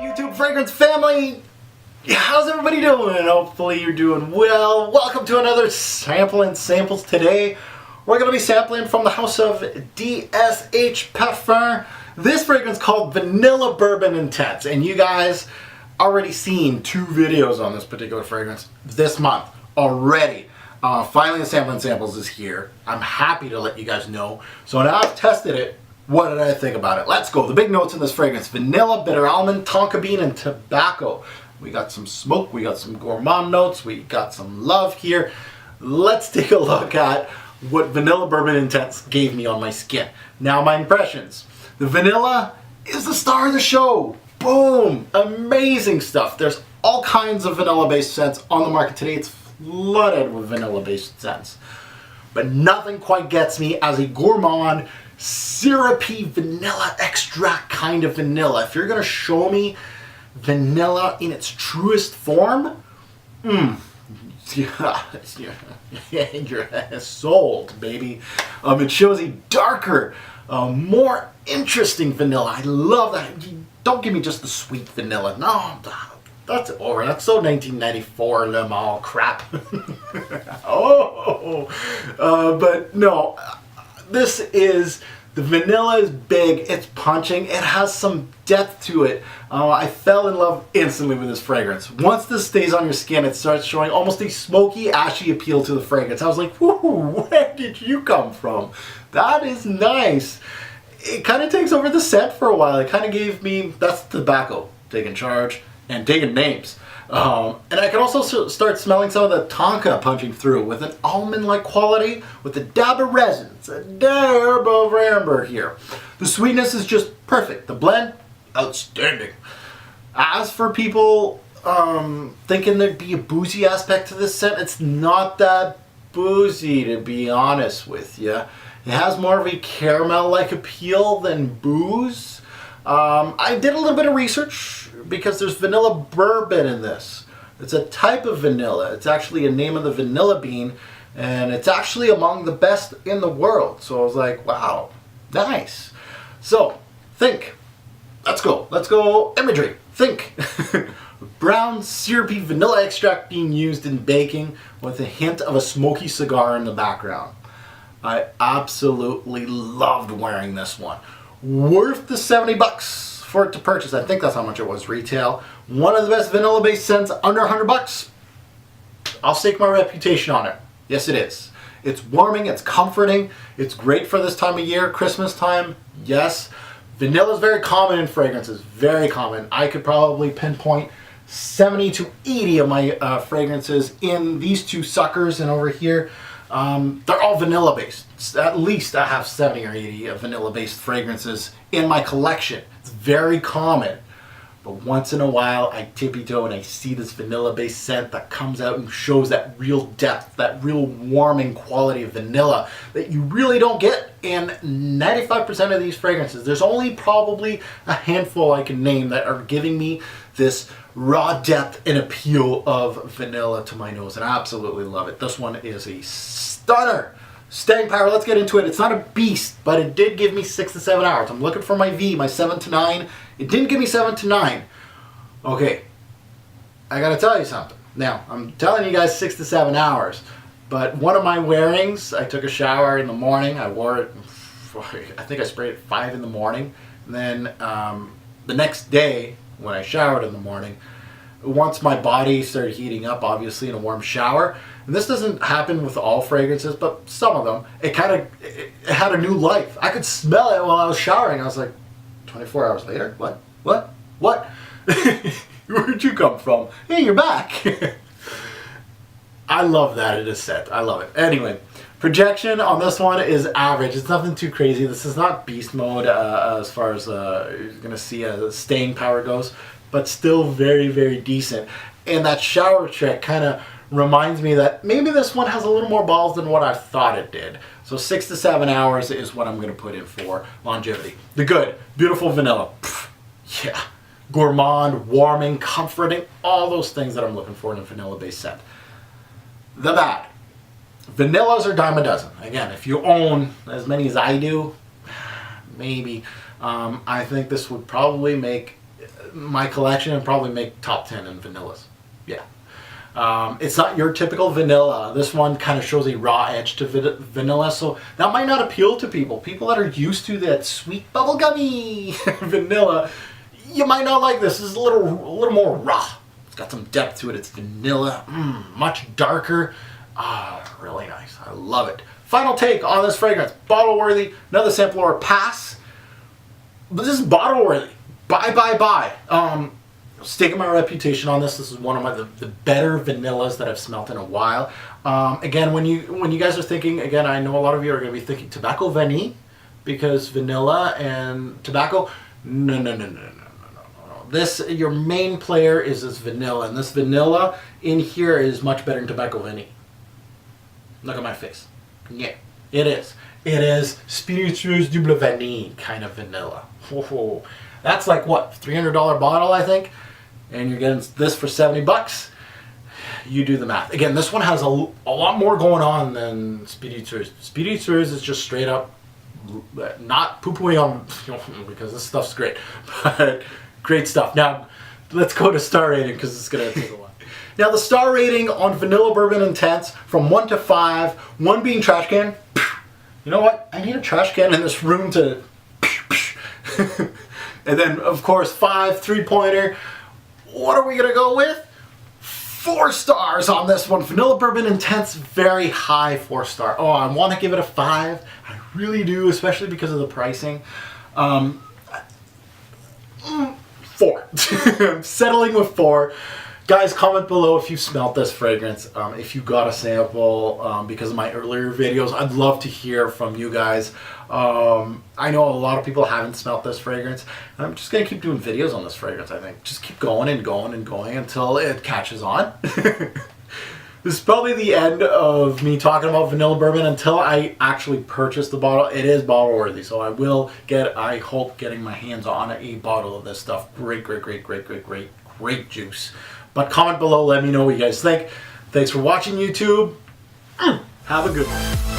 YouTube fragrance family, how's everybody doing? Hopefully you're doing well. Welcome to another sample and samples. Today we're going to be sampling from the house of DSH Perfumes. This fragrance called Vanilla Bourbon Intense, and you guys already seen 2 videos on this particular fragrance this month already. Finally the sampling samples is here. I'm happy to let you guys know. So now I've tested it. What did I think about it? Let's go. The big notes in this fragrance: vanilla, bitter almond, tonka bean, and tobacco. We got some smoke, we got some gourmand notes, we got some love here. Let's take a look at what Vanilla Bourbon Intense gave me on my skin. Now my impressions. The vanilla is the star of the show. Boom! Amazing stuff. There's all kinds of vanilla-based scents on the market today. It's flooded with vanilla-based scents. But nothing quite gets me as a gourmand, syrupy vanilla extract kind of vanilla. If you're going to show me vanilla in its truest form, you're sold, baby. It shows a darker, more interesting vanilla. I love that. Don't give me just the sweet vanilla. No, that's over. That's so 1994 Le Mans crap. But no, this is, the vanilla is big, it's punching, it has some depth to it. I fell in love instantly with this fragrance. Once this stays on your skin, it starts showing almost a smoky, ashy appeal to the fragrance. I was like, whoo, where did you come from? That is nice. It kind of takes over the scent for a while. It kind of gave me, that's tobacco taking charge and taking names. And I can also start smelling some of the tonka punching through with an almond-like quality with a dab of resin. It's a dab of amber here. The sweetness is just perfect. The blend, outstanding. As for people thinking there'd be a boozy aspect to this scent, it's not that boozy, to be honest with you. It has more of a caramel-like appeal than booze. I did a little bit of research because there's vanilla bourbon in this. It's a type of vanilla. It's actually a name of the vanilla bean, and it's actually among the best in the world. So I was like, wow, nice. So think. Let's go imagery. Think. Brown syrupy vanilla extract being used in baking with a hint of a smoky cigar in the background. I absolutely loved wearing this one. Worth the 70 bucks for it to purchase. I think that's how much it was retail. One of the best vanilla based scents under 100 bucks. I'll stake my reputation on it. Yes, it is. It's warming, it's comforting, it's great for this time of year, Christmas time. Yes. Vanilla is very common in fragrances, very common. I could probably pinpoint 70 to 80 of my fragrances in these 2 suckers and over here. They're all vanilla based. At least I have 70 or 80 of vanilla based fragrances in my collection. It's very common. But once in a while I tippy toe and I see this vanilla based scent that comes out and shows that real depth, that real warming quality of vanilla that you really don't get in 95% of these fragrances. There's only probably a handful I can name that are giving me this raw depth and appeal of vanilla to my nose, and I absolutely love it. This one is a stunner. Staying power, let's get into it. It's not a beast, but it did give me 6 to 7 hours. I'm looking for my V, my 7 to 9. It didn't give me 7 to 9. Okay, I gotta tell you something. Now, I'm telling you guys 6 to 7 hours, but one of my wearings, I took a shower in the morning. I wore it, I think I sprayed it 5 in the morning. And then the next day, when I showered in the morning, once my body started heating up, obviously in a warm shower, and this doesn't happen with all fragrances, but some of them, it had a new life. I could smell it while I was showering. I was like, 24 hours later? What? Where'd you come from? Hey, you're back. I love that it is set. I love it. Anyway, projection on this one is average. It's nothing too crazy. This is not beast mode as far as you're going to see staying power goes, but still very, very decent. And that shower trick kind of reminds me that maybe this one has a little more balls than what I thought it did. So 6 to 7 hours is what I'm going to put in for longevity. The good, beautiful vanilla. Pff, yeah. Gourmand, warming, comforting, all those things that I'm looking for in a vanilla-based scent. The bad. Vanillas are dime a dozen. Again, if you own as many as I do, maybe. I think this would probably make my collection and probably make top 10 in vanillas. Yeah. It's not your typical vanilla. This one kind of shows a raw edge to vanilla, so that might not appeal to people. People that are used to that sweet bubblegummy vanilla, you might not like this. This is a little more raw. It's got some depth to it. It's vanilla, much darker. Really nice. I love it. Final take on this fragrance. Bottle worthy. Another sample or pass. But this is bottle worthy. Buy. Staking my reputation on this. This is one of the better vanillas that I've smelt in a while. Again, when you guys are thinking, again, I know a lot of you are going to be thinking tobacco vanille, because vanilla and tobacco. No. This, your main player is this vanilla, and this vanilla in here is much better than tobacco vanille. Look at my face. Yeah, it is. It is spiritueuse double vanille kind of vanilla. Whoa. That's like what, $300 bottle, I think, and you're getting this for $70. You do the math. Again, this one has a lot more going on than spiritueuse. Spiritueuse is just straight up not poo-pooing on, because this stuff's great, but great stuff. Now, let's go to star rating, because it's going to take a while. Now, the star rating on Vanilla Bourbon Intense from 1 to 5, 1 being trash can. You know what? I need a trash can in this room to... And then, of course, 5, 3-pointer. What are we going to go with? 4 stars on this one. Vanilla Bourbon Intense, very high 4-star. Oh, I want to give it a 5. I really do, especially because of the pricing. 4. I'm settling with 4. Guys, comment below if you smelt this fragrance, if you got a sample, because of my earlier videos. I'd love to hear from you guys. I know a lot of people haven't smelt this fragrance. I'm just going to keep doing videos on this fragrance, I think. Just keep going and going and going until it catches on. This is probably the end of me talking about Vanilla Bourbon until I actually purchase the bottle. It is bottle worthy, so I will get, I hope, getting my hands on a bottle of this stuff. Great juice. But comment below, let me know what you guys think. Thanks for watching, YouTube. Have a good one.